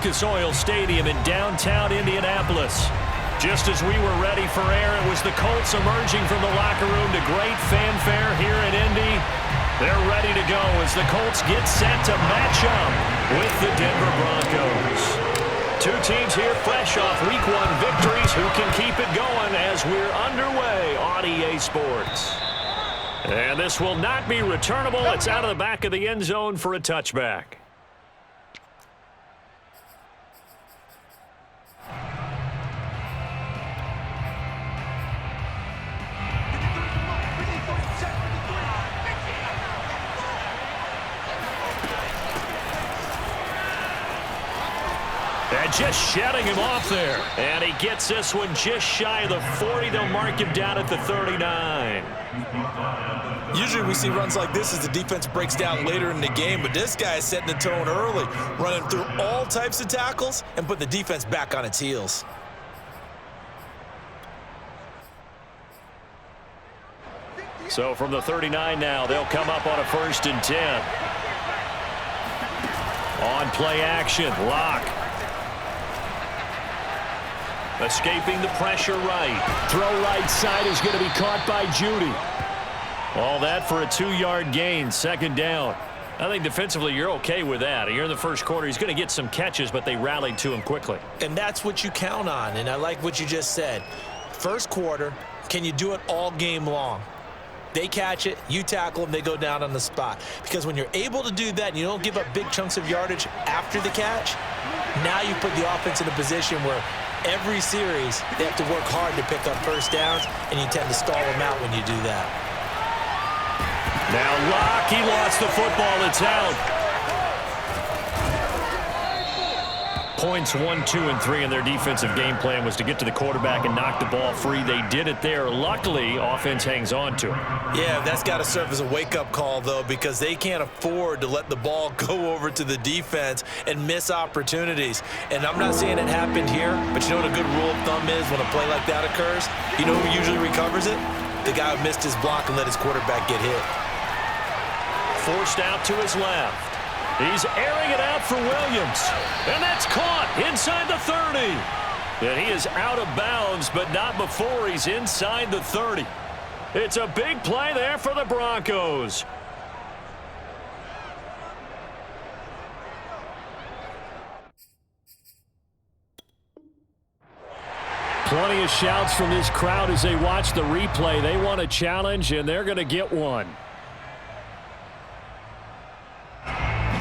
Lucas Oil Stadium in downtown Indianapolis. Just as we were ready for air, it was the Colts emerging from the locker room to great fanfare here in Indy. They're ready to go as the Colts get set to match up with the Denver Broncos. Two teams here fresh off Week 1 victories who can keep it going as we're underway on EA Sports. And this will not be returnable. It's out of the back of the end zone for a touchback. And just shutting him off there. And he gets this one just shy of the 40. They'll mark him down at the 39. Usually we see runs like this as the defense breaks down later in the game, but this guy is setting the tone early, running through all types of tackles and putting the defense back on its heels. So from the 39 now, they'll come up on a 1st and 10. On play action, Locke. Escaping the pressure right. Throw right side is going to be caught by Judy. All that for a 2-yard gain, 2nd down. I think defensively you're okay with that. Here in the first quarter, he's going to get some catches, but they rallied to him quickly. And that's what you count on, and I like what you just said. First quarter, can you do it all game long? They catch it, you tackle them, they go down on the spot. Because when you're able to do that and you don't give up big chunks of yardage after the catch, now you put the offense in a position where every series they have to work hard to pick up first downs, and you tend to stall them out when you do that. Now Locke, he lost the football. It's out. Points 1, 2, and 3 in their defensive game plan was to get to the quarterback and knock the ball free. They did it there. Luckily, offense hangs on to it. Yeah, that's got to serve as a wake-up call, though, because they can't afford to let the ball go over to the defense and miss opportunities. And I'm not saying it happened here, but you know what a good rule of thumb is when a play like that occurs? You know who usually recovers it? The guy who missed his block and let his quarterback get hit. Forced out to his left. He's airing it out for Williams. And that's caught inside the 30. And he is out of bounds, but not before he's inside the 30. It's a big play there for the Broncos. Plenty of shouts from this crowd as they watch the replay. They want a challenge, and they're going to get one.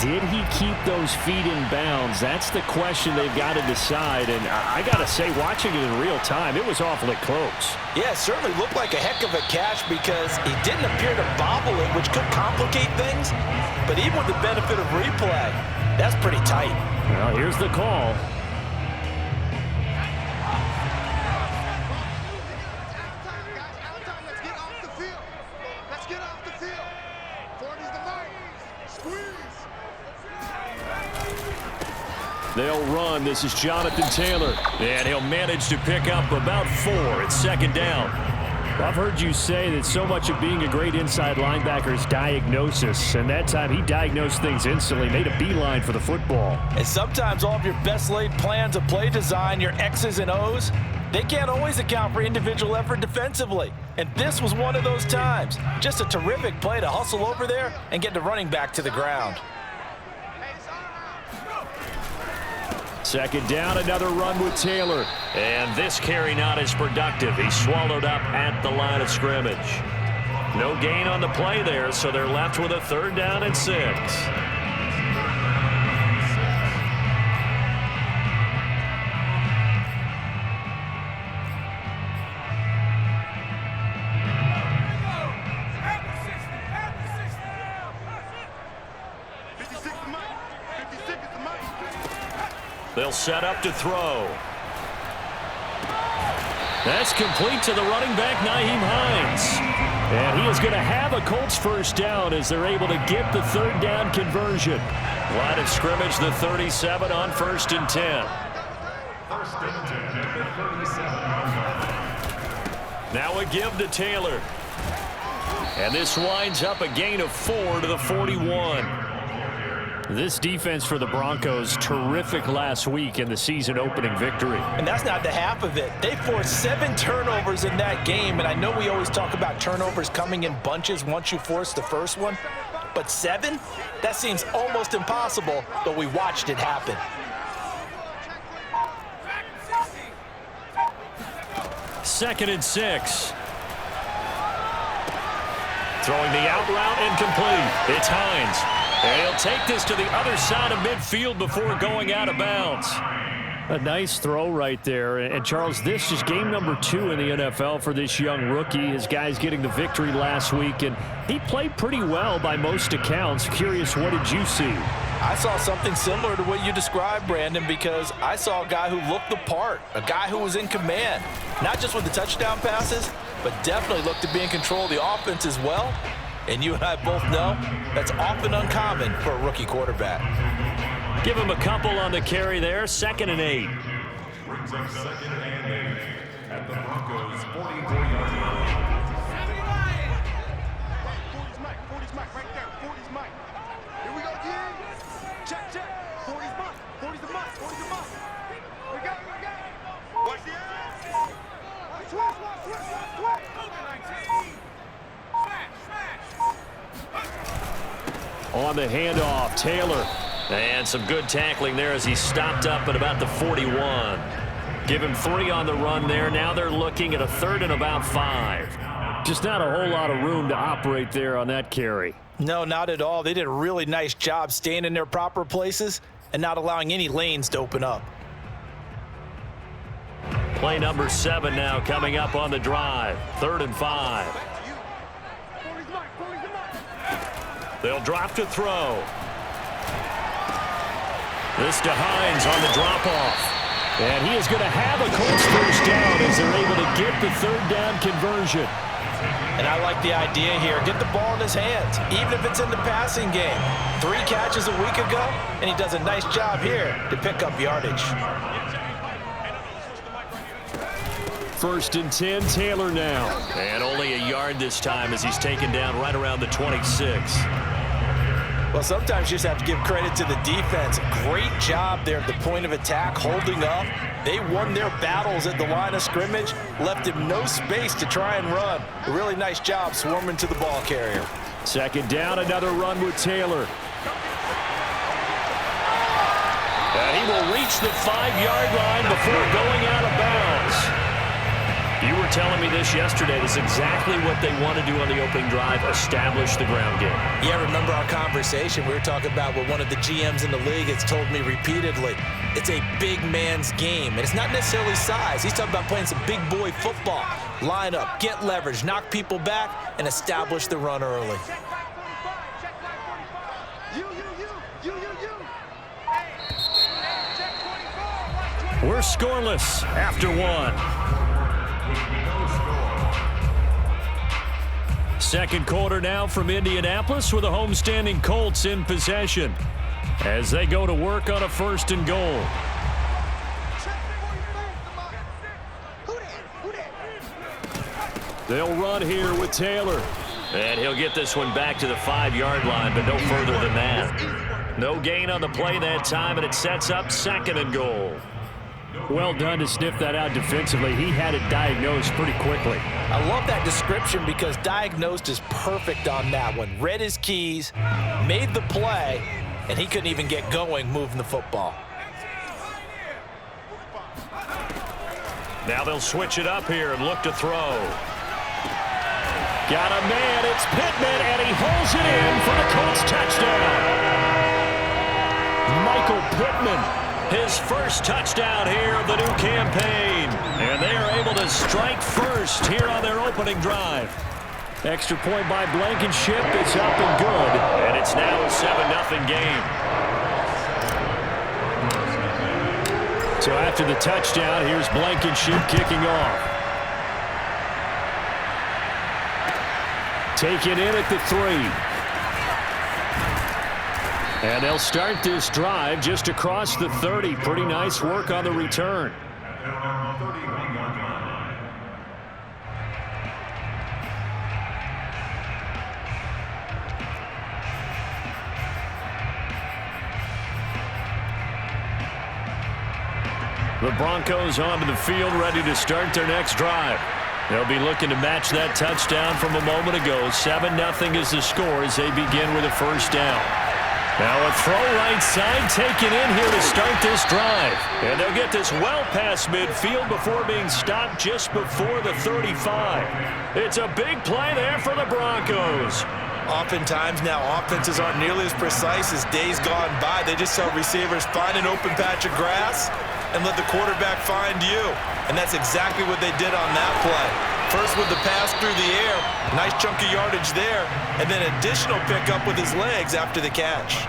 Did he keep those feet in bounds? That's the question they've got to decide. And I got to say, watching it in real time, it was awfully close. Yeah, it certainly looked like a heck of a catch because he didn't appear to bobble it, which could complicate things. But even with the benefit of replay, that's pretty tight. Well, here's the call. They'll run. This is Jonathan Taylor. And he'll manage to pick up about 4. It's 2nd down. I've heard you say that so much of being a great inside linebacker is diagnosis. And that time he diagnosed things instantly, made a beeline for the football. And sometimes all of your best laid plans of play design, your X's and O's, they can't always account for individual effort defensively. And this was one of those times. Just a terrific play to hustle over there and get the running back to the ground. 2nd down, another run with Taylor. And this carry not as productive. He's swallowed up at the line of scrimmage. No gain on the play there, so they're left with a 3rd down and 6. They'll set up to throw. That's complete to the running back, Nyheim Hines. And he is going to have a Colts 1st down as they're able to get the 3rd down conversion. Line of scrimmage, the 37 on 1st and 10. Now a give to Taylor. And this winds up a gain of 4 to the 41. This defense for the Broncos, terrific last week in the season-opening victory. And that's not the half of it. They forced 7 turnovers in that game, and I know we always talk about turnovers coming in bunches once you force the first one, but 7? That seems almost impossible, but we watched it happen. Second and 6. Throwing the out route incomplete. It's Hines. And he'll take this to the other side of midfield before going out of bounds. A nice throw right there. And, Charles, this is game number 2 in the NFL for this young rookie. His guys getting the victory last week, and he played pretty well by most accounts. Curious, what did you see? I saw something similar to what you described, Brandon, because I saw a guy who looked the part, a guy who was in command, not just with the touchdown passes, but definitely looked to be in control of the offense as well. And you and I both know that's often uncommon for a rookie quarterback. Give him a couple on the carry there. 2nd and 8. Brings up 2nd and 8 at the Broncos' 44-yard line. 40's Mike. 40's Mike right there. 40's Mike. Here we go, D. Check, check. 40's Mike. 40's the Mike. 40's the Mike. We got it, we got it. Watch the ass. Twist. On the handoff, Taylor. And some good tackling there as he stopped up at about the 41. Give him 3 on the run there. Now they're looking at a 3rd and about 5. Just not a whole lot of room to operate there on that carry. No, not at all. They did a really nice job staying in their proper places and not allowing any lanes to open up. Play number 7 now coming up on the drive. 3rd and 5. They'll drop to throw. This to Hines on the drop-off. And he is going to have a Colts first down as they're able to get the 3rd down conversion. And I like the idea here. Get the ball in his hands, even if it's in the passing game. 3 catches a week ago, and he does a nice job here to pick up yardage. 1st and 10, Taylor now. And only a yard this time as he's taken down right around the 26. Well, sometimes you just have to give credit to the defense. Great job there at the point of attack, holding up. They won their battles at the line of scrimmage, left him no space to try and run. A really nice job swarming to the ball carrier. 2nd down, another run with Taylor. And he will reach the 5-yard line before going out of bounds. You were telling me this yesterday. This is exactly what they want to do on the opening drive, establish the ground game. Yeah, remember our conversation? We were talking about what one of the GMs in the league has told me repeatedly. It's a big man's game, and it's not necessarily size. He's talking about playing some big boy football. Line up, get leverage, knock people back, and establish the run early. We're scoreless after 1. 2nd quarter now from Indianapolis with the homestanding Colts in possession as they go to work on a 1st and goal. They'll run here with Taylor. And he'll get this one back to the 5-yard line, but no further than that. No gain on the play that time, and it sets up 2nd and goal. Well done to sniff that out defensively. He had it diagnosed pretty quickly. I love that description because diagnosed is perfect on that one. Read his keys, made the play, and he couldn't even get going moving the football. Now they'll switch it up here and look to throw. Got a man, it's Pittman, and he holds it in for the Colts touchdown. Michael Pittman. His first touchdown here of the new campaign. And they are able to strike first here on their opening drive. Extra point by Blankenship. It's up and good. And it's now a 7-0 game. So after the touchdown, here's Blankenship kicking off. Taken in at the 3. And they'll start this drive just across the 30. Pretty nice work on the return. The Broncos onto the field, ready to start their next drive. They'll be looking to match that touchdown from a moment ago. 7-0 is the score as they begin with a first down. Now a throw right side taken in here to start this drive. And they'll get this well past midfield before being stopped just before the 35. It's a big play there for the Broncos. Oftentimes now offenses aren't nearly as precise as days gone by. They just saw receivers find an open patch of grass and let the quarterback find you. And that's exactly what they did on that play. First with the pass through the air, nice chunk of yardage there, and then additional pickup with his legs after the catch.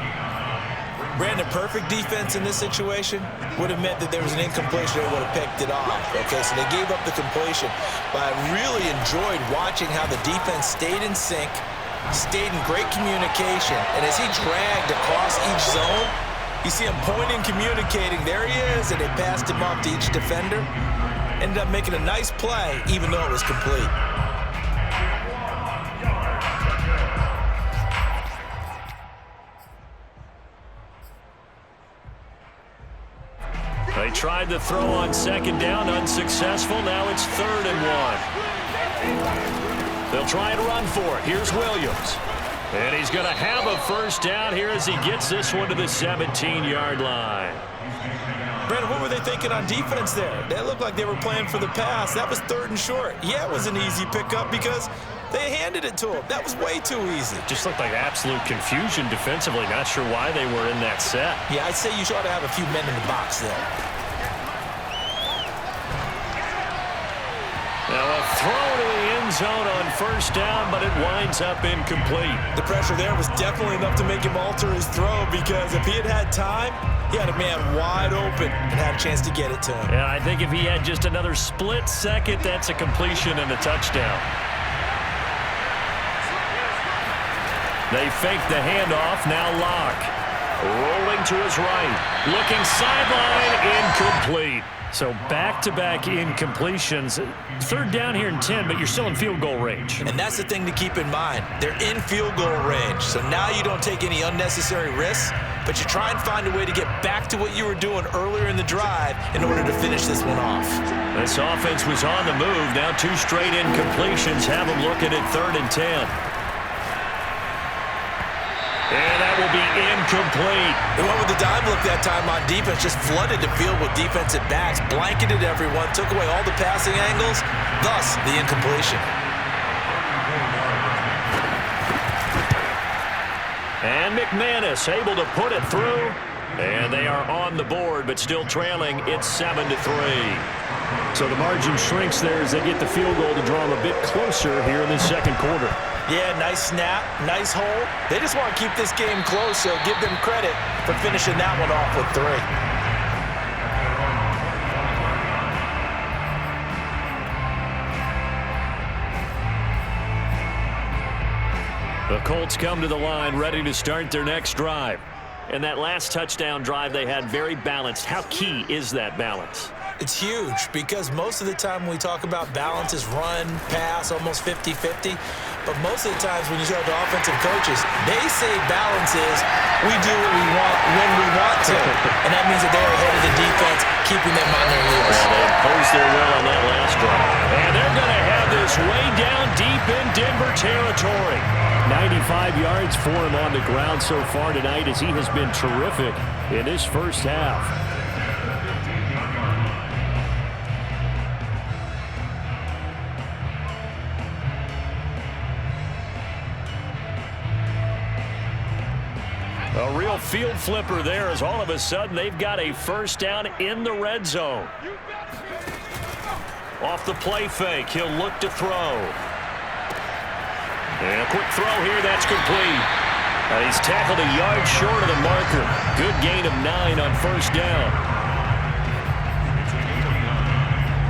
Brandon, perfect defense in this situation would have meant that there was an incompletion. They would have picked it off. Okay, so they gave up the completion. But I really enjoyed watching how the defense stayed in sync, stayed in great communication, and as he dragged across each zone, you see him pointing, communicating. There he is, and they passed him off to each defender. Ended up making a nice play, even though it was complete. They tried to throw on second down, unsuccessful. Now it's 3rd and 1. They'll try and run for it. Here's Williams. And he's going to have a first down here as he gets this one to the 17-yard line. Brandon, what were they thinking on defense there? They looked like they were playing for the pass. That was 3rd and short. Yeah, it was an easy pickup because they handed it to him. That was way too easy. Just looked like absolute confusion defensively. Not sure why they were in that set. Yeah, I'd say you ought to have a few men in the box there. Now a throw to the end zone on first down, but it winds up incomplete. The pressure there was definitely enough to make him alter his throw because if he had had time, he had a man wide open and had a chance to get it to him. Yeah, I think if he had just another split second, that's a completion and a touchdown. They fake the handoff. Now Locke. Rolling to his right. Looking sideline. Incomplete. So back-to-back incompletions. 3rd down here and 10, but you're still in field goal range. And that's the thing to keep in mind. They're in field goal range. So now you don't take any unnecessary risks, but you try and find a way to get back to what you were doing earlier in the drive in order to finish this one off. This offense was on the move. Now 2 straight incompletions have them looking at 3rd and 10. And that will be incomplete. They went with the dime look that time on defense, just flooded the field with defensive backs, blanketed everyone, took away all the passing angles, thus the incompletion. And McManus able to put it through. And they are on the board, but still trailing. It's 7-3. So the margin shrinks there as they get the field goal to draw them a bit closer here in the 2nd quarter. Yeah, nice snap, nice hole. They just want to keep this game close, so give them credit for finishing that one off with 3. The Colts come to the line ready to start their next drive. And that last touchdown drive they had very balanced. How key is that balance? It's huge because most of the time when we talk about balance is run, pass, almost 50-50. But most of the times when you talk to offensive coaches, they say balance is we do what we want when we want to. And that means that they're ahead of the defense, keeping them on their heels. Well, they imposed their will on that last drive. And they're going to have this way down deep in Denver territory. 95 yards for him on the ground so far tonight as he has been terrific in his first half. A real field flipper there as all of a sudden they've got a first down in the red zone. Off the play fake, he'll look to throw. And a quick throw here, that's complete. He's tackled a yard short of the marker. Good gain of 9 on first down.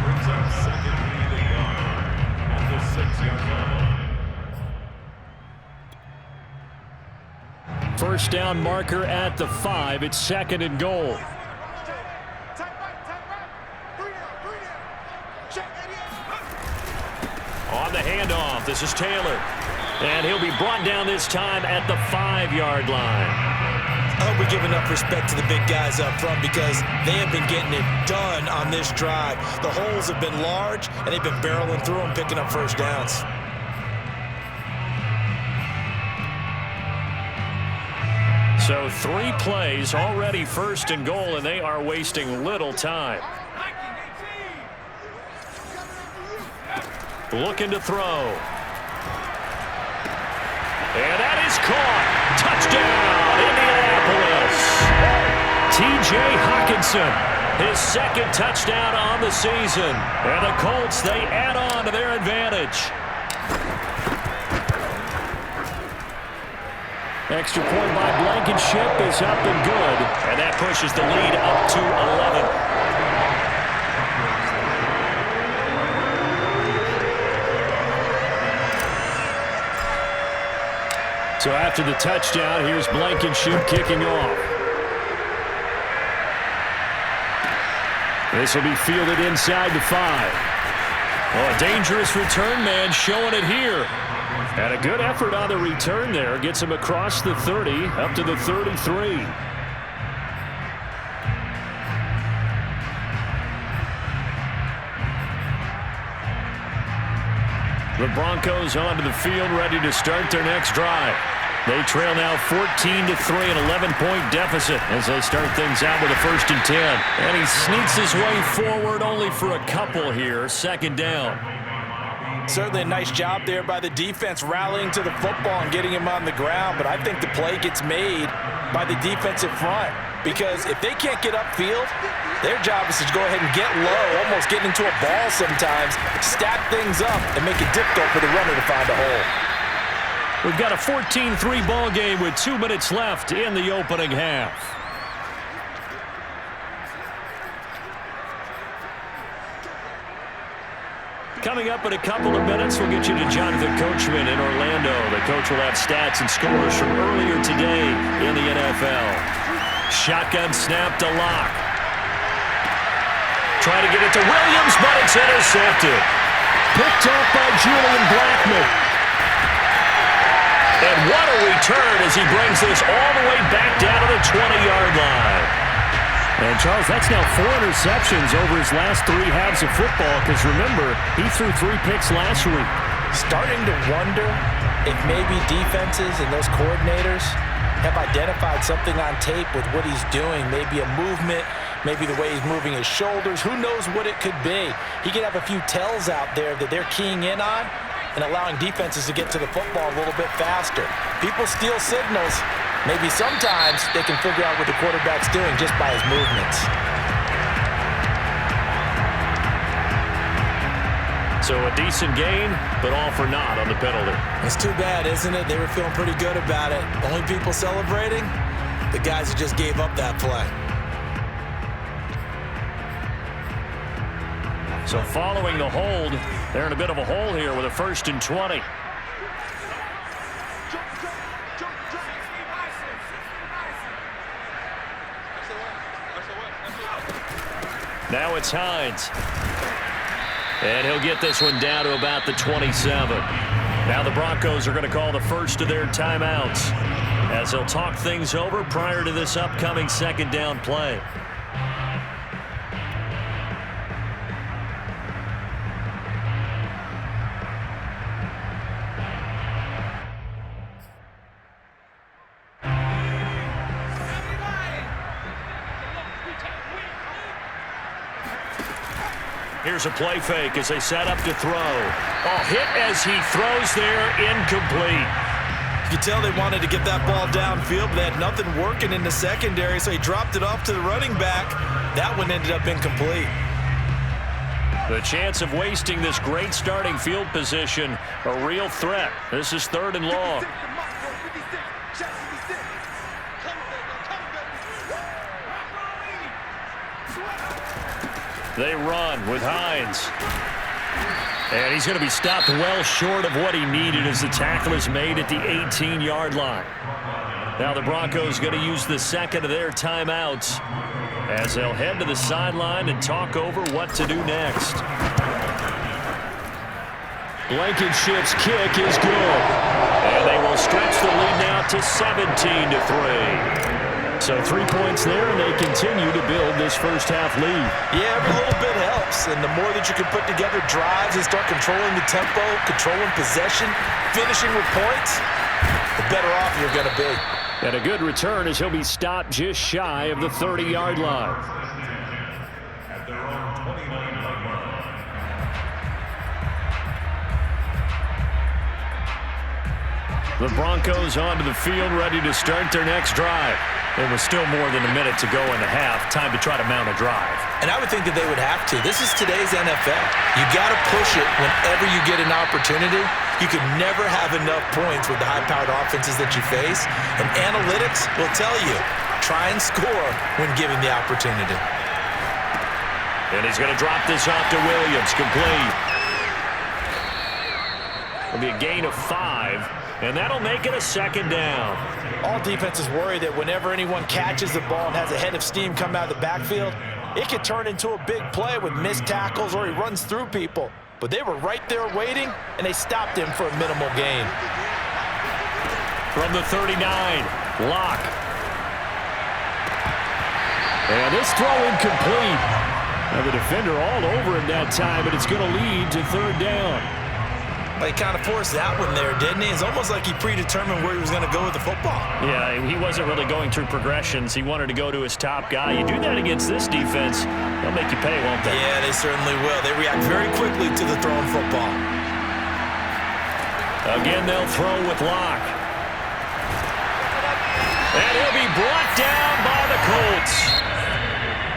Brings up 2nd and 8 at the 6-yard line. First down marker at the 5. It's 2nd and goal. On the handoff, this is Taylor. And he'll be brought down this time at the 5-yard line. hope we give enough respect to the big guys up front because they have been getting it done on this drive. The holes have been large, and they've been barreling through them, picking up first downs. So 3 plays, already first and goal, and they are wasting little time. Looking to throw. And that is caught. Touchdown, Indianapolis. T.J. Hockenson, his second touchdown on the season. And the Colts, they add on to their advantage. Extra point by Blankenship is up and good. And that pushes the lead up to 11. So after the touchdown, here's Blankenship kicking off. This will be fielded inside the 5. Oh, a dangerous return man showing it here. And a good effort on the return there. Gets him across the 30, up to the 33. The Broncos onto the field, ready to start their next drive. They trail now 14-3, an 11-point deficit as they start things out with a 1st and 10. And he sneaks his way forward only for a couple here, 2nd down. Certainly a nice job there by the defense rallying to the football and getting him on the ground, but I think the play gets made by the defensive front because if they can't get upfield, their job is to go ahead and get low, almost get into a ball sometimes, stack things up, and make it difficult for the runner to find a hole. We've got a 14-3 ball game with 2 minutes left in the opening half. Coming up in a couple of minutes, we'll get you to Jonathan Coachman in Orlando. The coach will have stats and scores from earlier today in the NFL. Shotgun snap to Lock. Trying to get it to Williams, but it's intercepted. Picked up by Julian Blackmon. And what a return as he brings this all the way back down to the 20-yard line. And, Charles, that's now 4 interceptions over his last 3 halves of football because, remember, he threw 3 picks last week. Starting to wonder if maybe defenses and those coordinators have identified something on tape with what he's doing, maybe a movement, maybe the way he's moving his shoulders. Who knows what it could be? He could have a few tells out there that they're keying in on and allowing defenses to get to the football a little bit faster. People steal signals. Maybe sometimes they can figure out what the quarterback's doing just by his movements. So a decent gain, but all for naught on the penalty. It's too bad, isn't it? They were feeling pretty good about it. Only people celebrating? The guys who just gave up that play. So following the hold, they're in a bit of a hole here with a 1st and 20. Now it's Hines. And he'll get this one down to about the 27. Now the Broncos are going to call the first of their timeouts as they'll talk things over prior to this upcoming 2nd down play. Here's a play fake as they set up to throw. Oh, hit as he throws there, incomplete. You can tell they wanted to get that ball downfield, but they had nothing working in the secondary, so he dropped it off to the running back. That one ended up incomplete. The chance of wasting this great starting field position, a real threat. This is 3rd and long. They run with Hines. And he's going to be stopped well short of what he needed as the tackle is made at the 18-yard line. Now the Broncos going to use the 2nd of their timeouts as they'll head to the sideline and talk over what to do next. Blankenship's kick is good. And they will stretch the lead now to 17-3. So 3 points there, and they continue to build this first half lead. Yeah, every little bit helps, and the more that you can put together drives and start controlling the tempo, controlling possession, finishing with points, the better off you're going to be. And a good return as he'll be stopped just shy of the 30-yard line. At their own 29-yard line. The Broncos onto the field, ready to start their next drive. There was still more than a minute to go in the half. Time to try to mount a drive. And I would think that they would have to. This is today's NFL. You got to push it whenever you get an opportunity. You could never have enough points with the high-powered offenses that you face. And analytics will tell you, try and score when given the opportunity. And he's going to drop this off to Williams, complete. It'll be a gain of 5. And that'll make it a second down. All defenses worry that whenever anyone catches the ball and has a head of steam come out of the backfield, it could turn into a big play with missed tackles or he runs through people. But they were right there waiting, and they stopped him for a minimal gain. From the 39, Locke. And this throw incomplete. Now the defender all over him that time, but it's going to lead to third down. He kind of forced that one there, didn't he? It's almost like he predetermined where he was going to go with the football. Yeah, he wasn't really going through progressions. He wanted to go to his top guy. You do that against this defense, they'll make you pay, won't they? Yeah, they certainly will. They react very quickly to the thrown football. Again, they'll throw with Locke. And he'll be brought down by the Colts.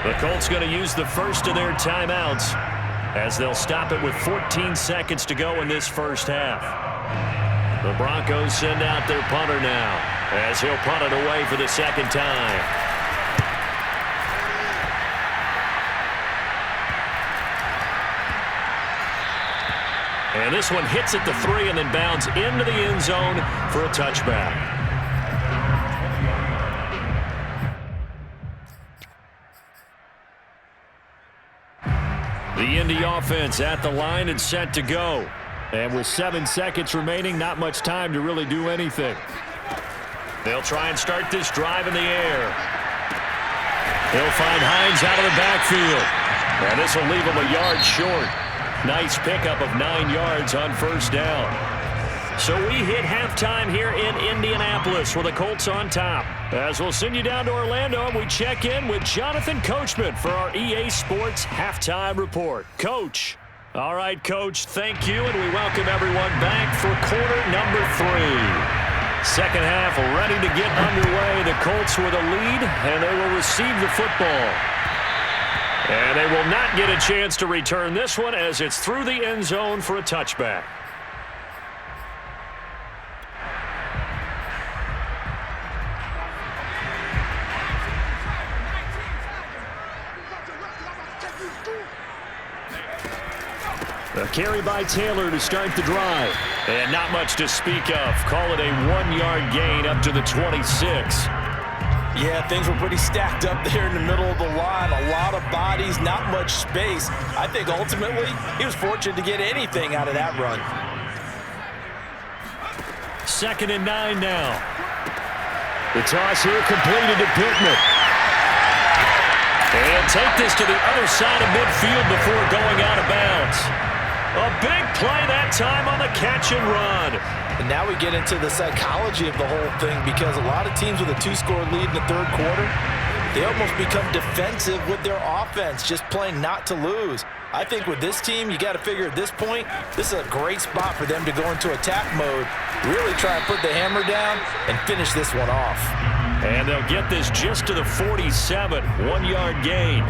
The Colts going to use the first of their timeouts, as they'll stop it with 14 seconds to go in this first half. The Broncos send out their punter now, as he'll punt it away for the second time. And this one hits at the 3 and then bounds into the end zone for a touchback. The Indy offense at the line and set to go. And with 7 seconds remaining, not much time to really do anything. They'll try and start this drive in the air. They'll find Hines out of the backfield. And this will leave him a yard short. Nice pickup of 9 yards on first down. So we hit halftime here in Indianapolis with the Colts on top. As we'll send you down to Orlando, and we check in with Jonathan Coachman for our EA Sports Halftime Report. Coach. All right, Coach, thank you, and we welcome everyone back for quarter number 3. Second half ready to get underway. The Colts with a lead, and they will receive the football. And they will not get a chance to return this one as it's through the end zone for a touchback. A carry by Taylor to start the drive. And not much to speak of. Call it a 1-yard gain up to the 26. Yeah, things were pretty stacked up there in the middle of the line. A lot of bodies, not much space. I think ultimately he was fortunate to get anything out of that run. 2nd and 9 now. The toss here completed to Pittman. And take this to the other side of midfield before going out of bounds. A big play that time on the catch and run. And now we get into the psychology of the whole thing, because a lot of teams with a 2-score lead in the third quarter, they almost become defensive with their offense, just playing not to lose. I think with this team, you got to figure at this point, this is a great spot for them to go into attack mode, really try and put the hammer down and finish this one off. And they'll get this just to the 47, 1-yard gain.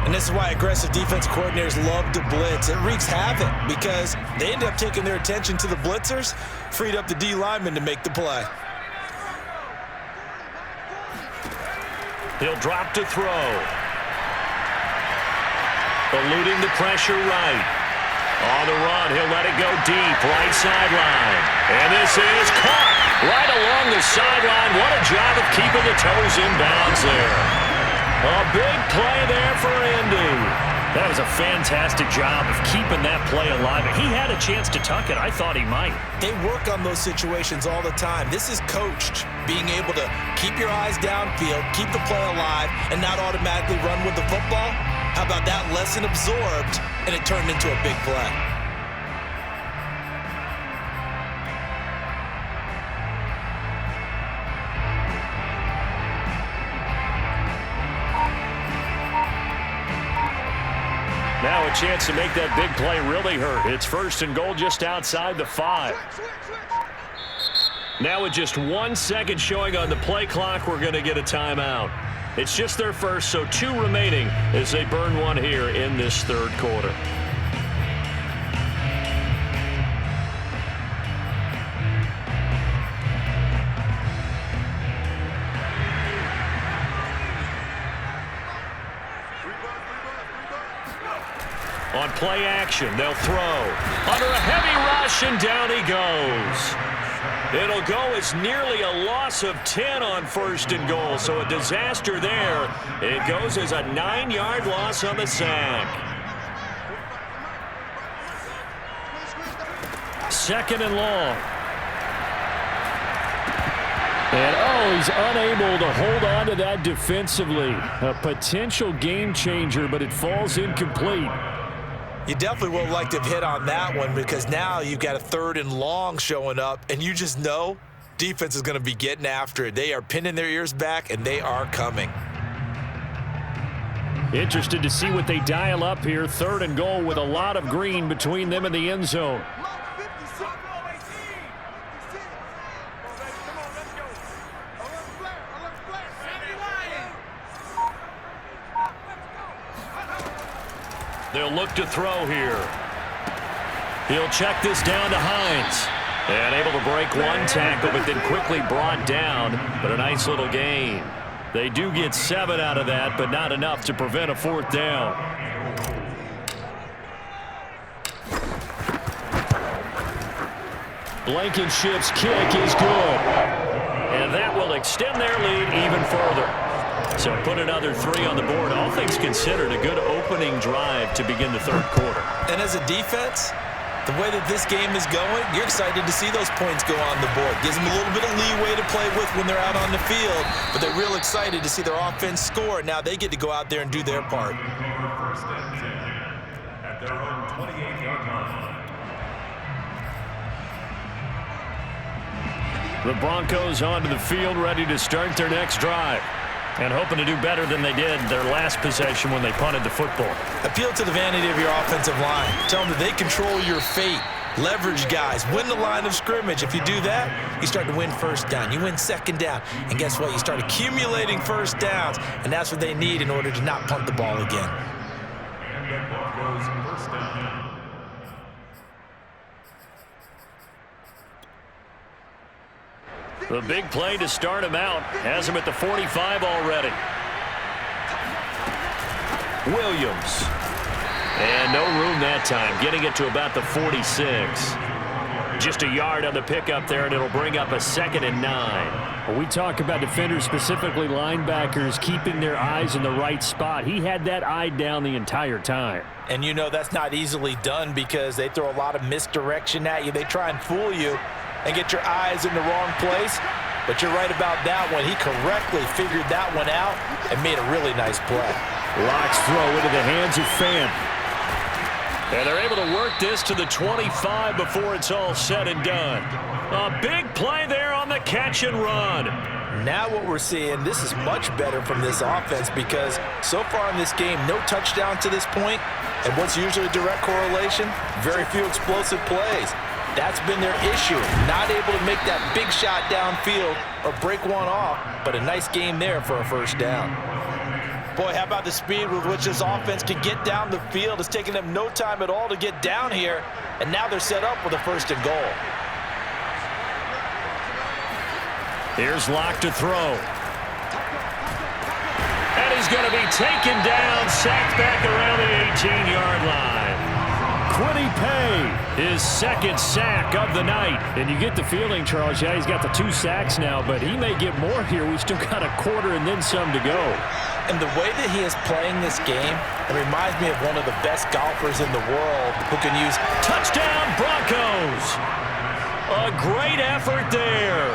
And this is why aggressive defense coordinators love to blitz. It wreaks havoc because they end up taking their attention to the blitzers, freed up the D lineman to make the play. He'll drop to throw. Eluding the pressure right. On the run, he'll let it go deep, right sideline. And this is caught right along the sideline. What a job of keeping the toes in bounds there. A big play there for Indy. That was a fantastic job of keeping that play alive. He had a chance to tuck it. I thought he might. They work on those situations all the time. This is coached, being able to keep your eyes downfield, keep the play alive, and not automatically run with the football. How about that lesson absorbed, and it turned into a big play? Now a chance to make that big play really hurt. It's 1st and goal just outside the 5. Now with just 1 second showing on the play clock, we're going to get a timeout. It's just their first, so 2 remaining as they burn one here in this 3rd quarter. On play action, they'll throw. Under a heavy rush, and down he goes. It'll go as nearly a loss of 10 on 1st and goal, so a disaster there. It goes as a 9-yard loss on the sack. 2nd and long. And, he's unable to hold on to that defensively. A potential game changer, but it falls incomplete. You definitely would like to have hit on that one, because now you've got a 3rd and long showing up, and you just know defense is going to be getting after it. They are pinning their ears back, and they are coming. Interested to see what they dial up here. 3rd and goal with a lot of green between them and the end zone. They'll look to throw here. He'll check this down to Hines. And able to break 1 tackle, but then quickly brought down. But a nice little gain. They do get 7 out of that, but not enough to prevent a 4th down. Blankenship's kick is good. And that will extend their lead even further. So put another 3 on the board. All things considered, a good opening drive to begin the 3rd quarter. And as a defense, the way that this game is going, you're excited to see those points go on the board. Gives them a little bit of leeway to play with when they're out on the field, but they're real excited to see their offense score. Now they get to go out there and do their part. 1st and 10 at their own 28-yard line. The Broncos onto the field, ready to start their next drive. And hoping to do better than they did their last possession when they punted the football. Appeal to the vanity of your offensive line. Tell them that they control your fate. Leverage guys. Win the line of scrimmage. If you do that, you start to win 1st down. You win 2nd down. And guess what? You start accumulating 1st downs. And that's what they need in order to not punt the ball again. And the Broncos 1st down. The big play to start him out has him at the 45 already. Williams. And no room that time, getting it to about the 46. Just a yard on the pickup there, and it'll bring up a 2nd and 9. When we talk about defenders, specifically linebackers, keeping their eyes in the right spot. He had that eye down the entire time. And you know that's not easily done because they throw a lot of misdirection at you. They try and fool you and get your eyes in the wrong place. But you're right about that one. He correctly figured that one out and made a really nice play. Locks throw into the hands of Fan. And they're able to work this to the 25 before it's all said and done. A big play there on the catch and run. Now what we're seeing, this is much better from this offense because so far in this game, no touchdown to this point. And what's usually a direct correlation? Very few explosive plays. That's been their issue, not able to make that big shot downfield or break one off, but a nice game there for a 1st down. Boy, how about the speed with which this offense can get down the field? It's taken them no time at all to get down here, and now they're set up with a 1st and goal. Here's Locke to throw. And he's going to be taken down, sacked back around the 18-yard line. Quiddy Pay His second sack of the night. And you get the feeling, Charles, yeah, he's got the 2 sacks now, but he may get more here. We still got a quarter and then some to go. And the way that he is playing this game, it reminds me of one of the best golfers in the world who can use touchdown Broncos. A great effort there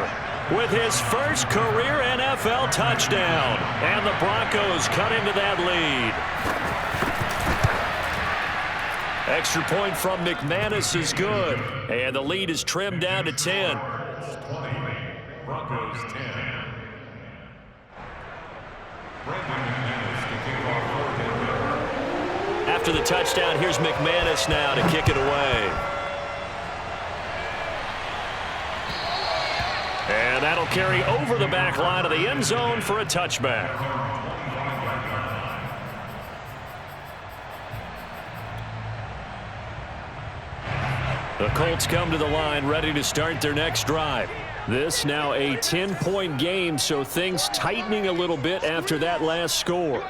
with his first career NFL touchdown. And the Broncos cut into that lead. Extra point from McManus is good. And the lead is trimmed down to 10. 20, Broncos 10. After the touchdown, here's McManus now to kick it away. And that'll carry over the back line of the end zone for a touchback. The Colts come to the line ready to start their next drive. This now a 10-point game, so things tightening a little bit after that last score.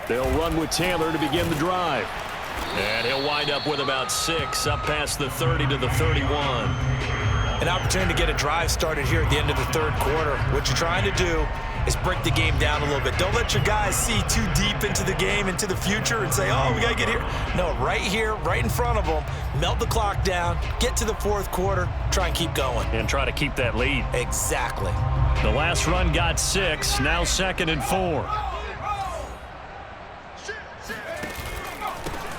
They'll run with Taylor to begin the drive. And he'll wind up with about 6 up past the 30 to the 31. an opportunity to get a drive started here at the end of the third quarter. What you're trying to do is break the game down a little bit. Don't let your guys see too deep into the game, into the future, and say, oh, we got to get here. No, right here, right in front of them, melt the clock down, get to the fourth quarter, try and keep going. And try to keep that lead. Exactly. The last run got 6, now 2nd and 4.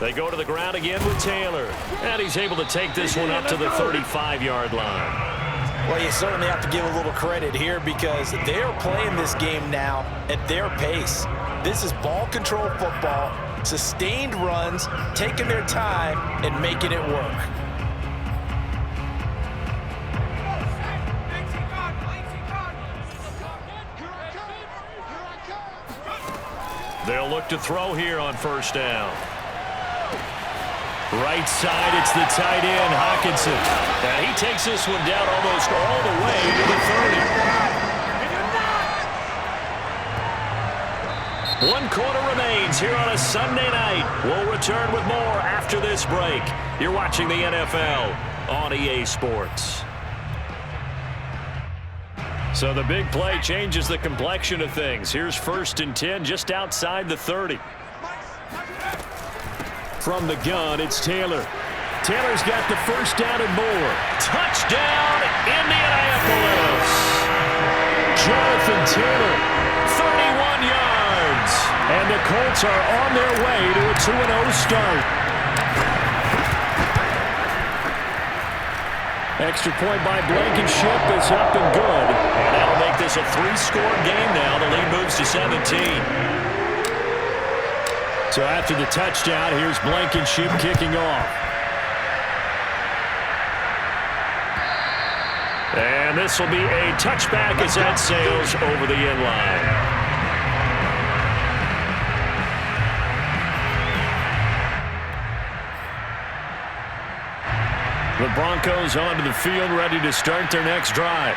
They go to the ground again with Taylor. And he's able to take this one up to the 35-yard line. Well, you certainly have to give a little credit here because they're playing this game now at their pace. This is ball control football, sustained runs, taking their time and making it work. They'll look to throw here on first down. Right side, it's the tight end, Hockenson. And he takes this one down almost all the way to the 30. 1 quarter remains here on a Sunday night. We'll return with more after this break. You're watching the NFL on EA Sports. So the big play changes the complexion of things. Here's 1st and 10 just outside the 30. From the gun, it's Taylor. Taylor's got the first down and more. Touchdown, Indianapolis! Jonathan Taylor, 31 yards. And the Colts are on their way to a 2-0 start. Extra point by Blankenship is up and good. And that'll make this a 3-score game now. The lead moves to 17. So after the touchdown, here's Blankenship kicking off. And this will be a touchback as that sails over the end line. The Broncos onto the field, ready to start their next drive.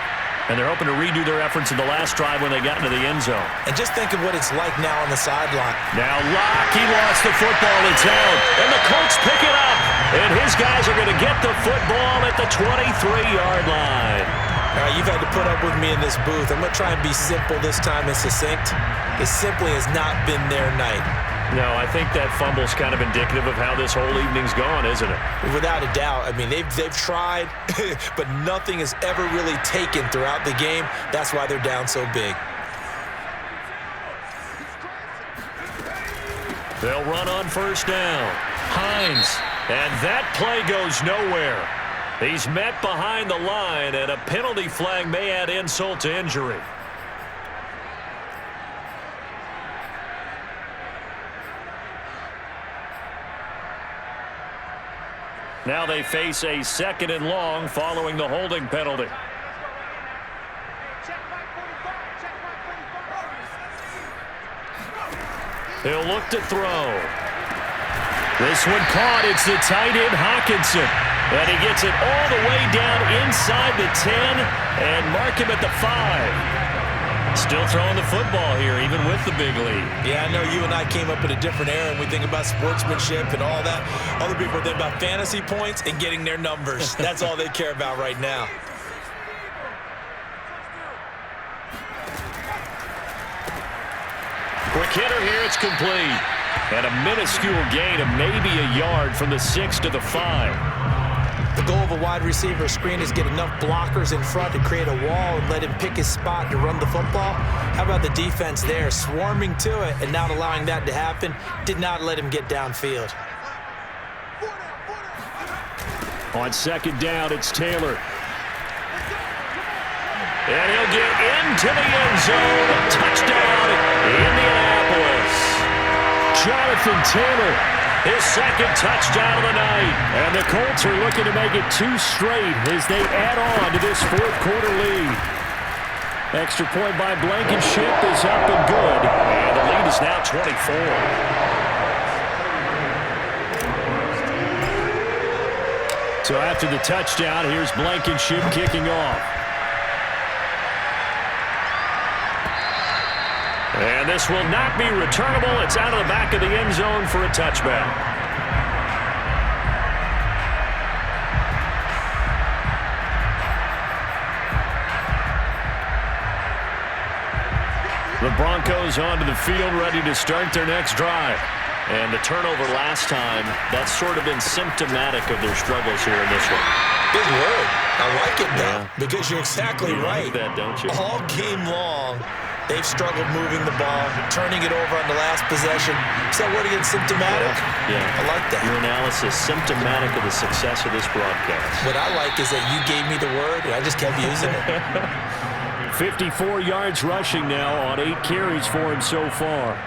And they're hoping to redo their efforts in the last drive when they got into the end zone. And just think of what it's like now on the sideline. Now Locke, he lost the football. It's held. And the Colts pick it up. And his guys are going to get the football at the 23-yard line. All right, you've had to put up with me in this booth. I'm going to try and be simple this time and succinct. It simply has not been their night. No, I think that fumble's kind of indicative of how this whole evening's gone, isn't it? Without a doubt. I mean, they've tried, but nothing has ever really taken throughout the game. That's why they're down so big. They'll run on first down. Hines, and that play goes nowhere. He's met behind the line, and a penalty flag may add insult to injury. Now they face a 2nd and long following the holding penalty. He'll look to throw. This one caught. It's the tight end, Hockenson. And he gets it all the way down inside the 10 and mark him at the 5. Still throwing the football here, even with the big lead. Yeah, I know you and I came up in a different era, and we think about sportsmanship and all that. Other people think about fantasy points and getting their numbers. That's all they care about right now. Quick hitter here, it's complete. And a minuscule gain of maybe a yard from the 6 to the 5. The goal of a wide receiver screen is get enough blockers in front to create a wall and let him pick his spot to run the football. How about the defense there, swarming to it and not allowing that to happen? Did not let him get downfield. On second down, it's Taylor. And he'll get into the end zone. Touchdown, Indianapolis. Jonathan Taylor, his second touchdown of the night. and the Colts are looking to make it 2 straight as they add on to this fourth quarter lead. Extra point by Blankenship is up and good. And the lead is now 24. So after the touchdown, here's Blankenship kicking off. And this will not be returnable. It's out of the back of the end zone for a touchback. The Broncos onto the field, ready to start their next drive. And the turnover last time, that's sort of been symptomatic of their struggles here in this one. Big word. I like it, though, because you're exactly You right. like that, don't you? All game long, they've struggled moving the ball, turning it over on the last possession. Is that word again, symptomatic? Yeah. I like that. Your analysis, symptomatic of the success of this broadcast. What I like is that you gave me the word, and I just kept using it. 54 yards rushing now on 8 carries for him so far.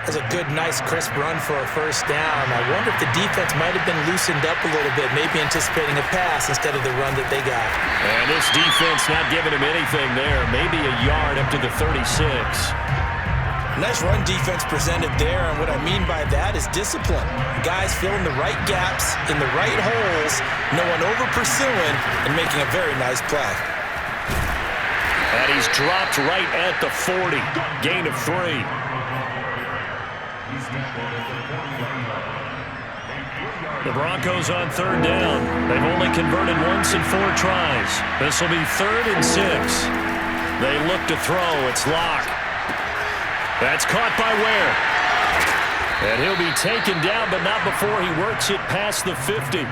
That's a good, nice, crisp run for a first down. I wonder if the defense might have been loosened up a little bit, maybe anticipating a pass instead of the run that they got. And this defense not giving him anything there. Maybe a yard up to the 36. Nice run defense presented there, and what I mean by that is discipline. Guys filling the right gaps in the right holes, no one over-pursuing, and making a very nice play. And he's dropped right at the 40. Gain of 3. The Broncos on third down. They've only converted once in 4 tries. This will be 3rd and 6. They look to throw. It's Locke. That's caught by Ware. And he'll be taken down, but not before he works it past the 50.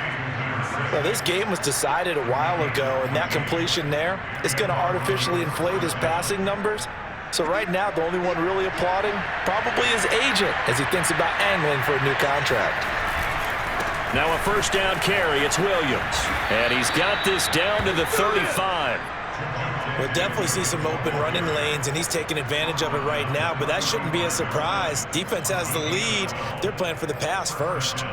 Well, this game was decided a while ago, and that completion there is going to artificially inflate his passing numbers. So right now, the only one really applauding probably his agent as he thinks about angling for a new contract. Now a first down carry. It's Williams. And he's got this down to the 35. We'll definitely see some open running lanes, and he's taking advantage of it right now, but that shouldn't be a surprise. Defense has the lead. They're playing for the pass first.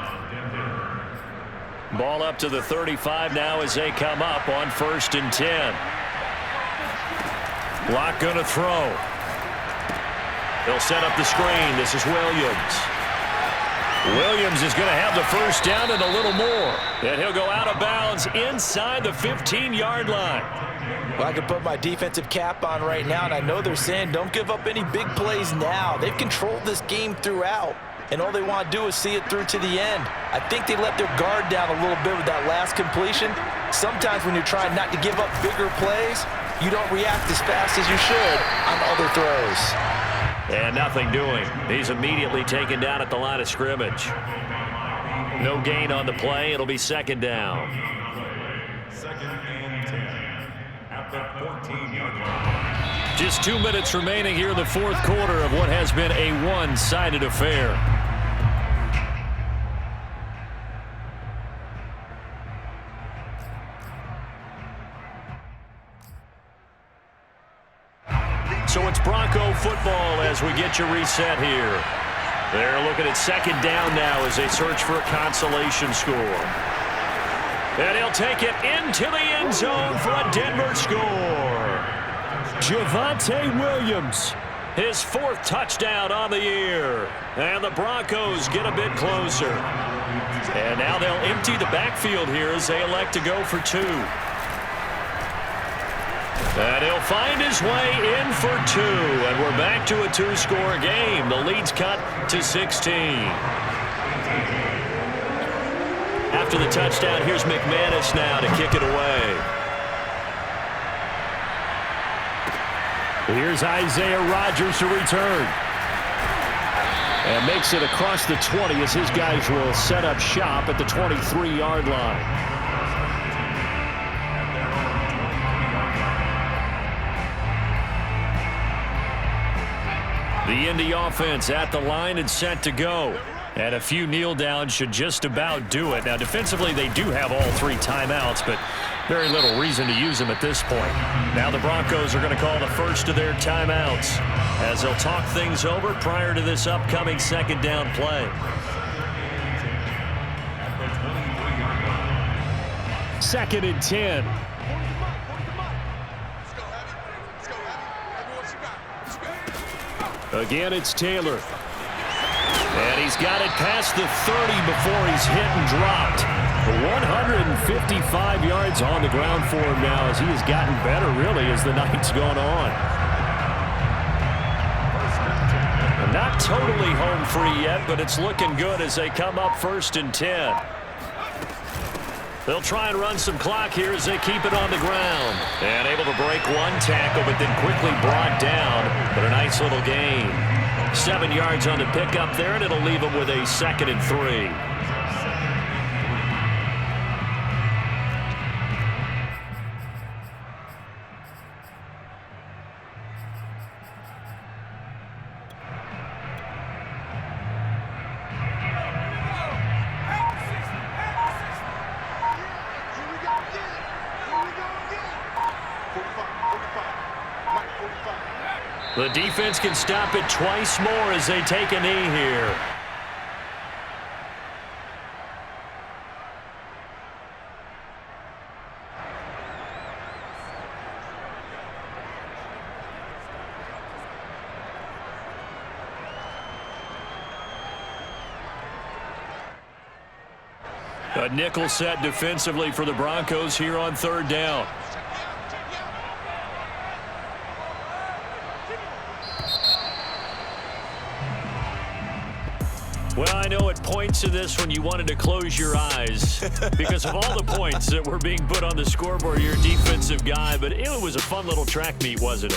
Ball up to the 35 now as they come up on 1st and 10. Locke going to throw. He'll set up the screen. This is Williams. Williams is going to have the first down and a little more. And he'll go out of bounds inside the 15-yard line. Well, I can put my defensive cap on right now, and I know they're saying don't give up any big plays now. They've controlled this game throughout, and all they want to do is see it through to the end. I think they let their guard down a little bit with that last completion. Sometimes when you're trying not to give up bigger plays, you don't react as fast as you should on other throws. And nothing doing. He's immediately taken down at the line of scrimmage. No gain on the play. It'll be 2nd down. 2nd and 10 at the 14-yard line. Just 2 minutes remaining here in the 4th quarter of what has been a one-sided affair. So it's Bronco football as we get you reset here. They're looking at 2nd down now as they search for a consolation score. And he'll take it into the end zone for a Denver score. Javonte Williams. His 4th touchdown on the year. And the Broncos get a bit closer. And now they'll empty the backfield here as they elect to go for 2. And he'll find his way in for 2. And we're back to a 2-score game. The lead's cut to 16. After the touchdown, here's McManus now to kick it away. Here's Isaiah Rodgers to return. And makes it across the 20 as his guys will set up shop at the 23-yard line. The Indy offense at the line and set to go. And a few kneel downs should just about do it. Now, defensively, they do have all 3 timeouts, but very little reason to use them at this point. Now the Broncos are going to call the first of their timeouts as they'll talk things over prior to this upcoming second down play. Second and 10. Again, it's Taylor. And he's got it past the 30 before he's hit and dropped. 155 yards on the ground for him now as he has gotten better, really, as the night's gone on. And not totally home free yet, but it's looking good as they come up 1st and 10. They'll try and run some clock here as they keep it on the ground. And able to break 1 tackle, but then quickly brought down. But a nice little gain. 7 yards on the pickup there, and it'll leave them with a 2nd and 3. The defense can stop it twice more as they take a knee here. A nickel set defensively for the Broncos here on 3rd down. Well, I know at points in this when you wanted to close your eyes because of all the points that were being put on the scoreboard, you're a defensive guy, but it was a fun little track meet, wasn't it?